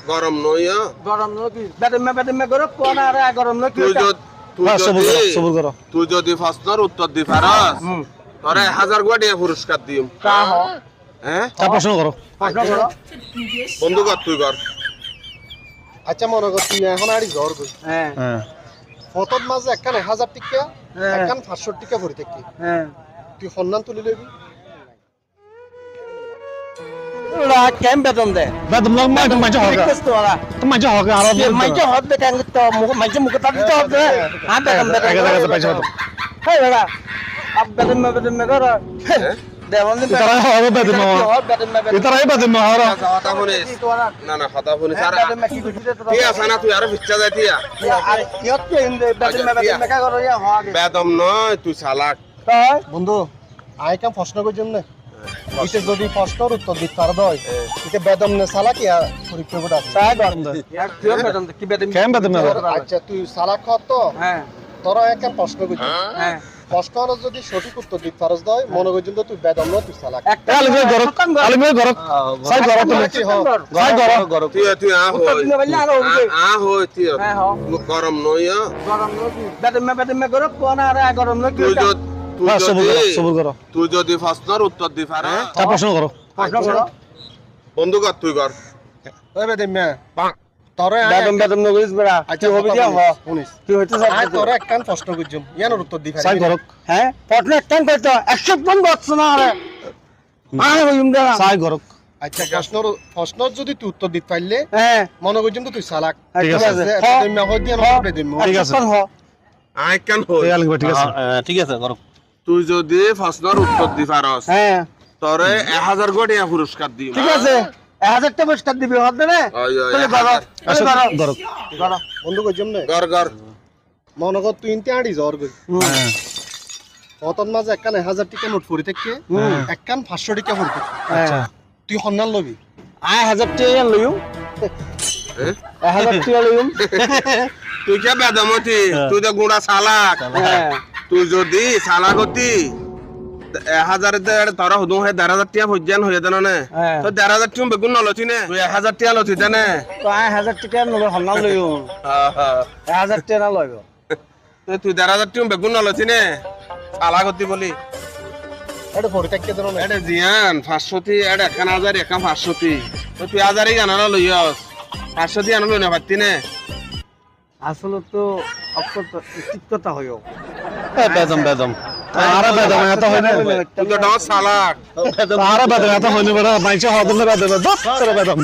গরম নই গরম নকি বেদম করে কোন আর গরম নকি তুই যদি প্রশ্নের উত্তর দি পারস তোরে 1000 কোটি পুরস্কার দিম কা হ হ্যাঁ প্রশ্ন করো বন্ধু কর তুই কর আচ্ছা মনে কর তুই এখন আড়ি জ্বর কই হ্যাঁ ফতত মাঝে একখান 1000 টাকা একখান 500 টাকা ভরি থাকি হ্যাঁ তুই সন্ধান তুলি লবি ওরা কেম বেতন দে বেতন লগ মাই মাইজা হগা তো মাইজা হগা আর মাইজা হদ বে কাঙ্গ তো মাইজা মুখ তাত তো হদ হ্যাঁ বেতন আগে আগে পয়সা হতো হেই ওরা আব বেতন মে করো দেওয়ান দিন তারা হবে বেতন ইতারা এই বেতন হরা কথা শুনিস না কথা শুনিস আর তুই আছে না তুই আর বিচ্ছা যাই তুই আর ইয়ত কে ইন্দে বেতন মে কা করো ইয়া হয় বেদম নয় তুই চালাক তাই বন্ধু আই কাম প্রশ্ন কইছম না ইতে যদি প্রশ্নের উত্তর দিতে পার দয় ইতে বেদম নে সালা কি পরীক্ষা বড় আছে তাই গরম দে ইয়া কিও বেতন কি বেতন কেম বেতন আচ্ছা তুই সালা কত হ্যাঁ তোরা একখান প্রশ্ন কইছ হ্যাঁ প্রশ্নের যদি সঠিক উত্তর দিতে পারস দয় মনে কইছম তুই বেদম না তুই সালা আলমে গরক আলমে গরক সাই গরক সাই গরক তুই আ হই তুই হ্যাঁ হ গরম নই গরম নকি বেতন মে করো কোন আর গরম নকি তুই যদি প্রশ্নের উত্তর দি পারস তা প্রশ্ন করো প্রশ্ন করো বন্ধু কর তুই কর ওই বেদম মে তোরা বেতন নগরিস বড়া আচ্ছা হবি দিয়া হ শুনিস তুই হইতে আই তোরা একখান প্রশ্ন কইছম ইয়ানোর উত্তর দি সাই গরক হ্যাঁ প্রশ্ন একটান করতে 100 পন বছর না আরে আরে হইম দা সাই গরক আচ্ছা প্রশ্নের যদি তুই উত্তর দিতে পারলে হ্যাঁ মনে করছিস তুই চালাক ঠিক আছে বেদম হই দিয়া না বেদম ঠিক আছে হ আই কেন হই আলমে ঠিক আছে ঠিক আছে গরম তুই যদি প্রশ্নের উত্তর দি পারস হ্যাঁ তোরে 1000 কোটি পুরস্কার দিম ঠিক আছে 1000 টাকা পুরস্কার দিবি হদ না তাহলে গরম গরম বন্ধু কইছম না গর মনে কর তুই ইনতে আড়ি জ্বর কই হ্যাঁ অতন মাঝে একখান 1000 টাকা নোট পড়ে থাকে একখান 500 টাকা পড়ে থাকে আচ্ছা তুই সন্ধান লবি আই 1000 টাকা লইউ 1000 টাকা লইউ তুই কে বেদমতি তুই তো গুড়া চালাক হ্যাঁ তুই যদি চালাক হতি 1000 তোরা হুদু হে 10000 টাকা ভজ্জান হয়ে দেন না হ্যাঁ তো 10000 টাকা বেগুন নলছি নে তুই 1000 টাকা লছি দেনে তো আই 1000 টাকা নগর হন্না লইউ 1000 টাকা লইব তুই 10000 টাকা বেগুন নলছি নে চালাক হতি বলি এটা পড়ে থাকে দেন না এটা জিয়ান 500 টি এটা 1000 একা 500 টি তো তুই 1000 ই গানা লইয়াস 500 টি আনো লই না পারতি নে আসলে তো অকতা হইও বেদম আরে বেদম এত হয় না তুই তো ডস চালাক আরে বেদম এত হয় না বড় মাইছে হদলে বেদম বেদম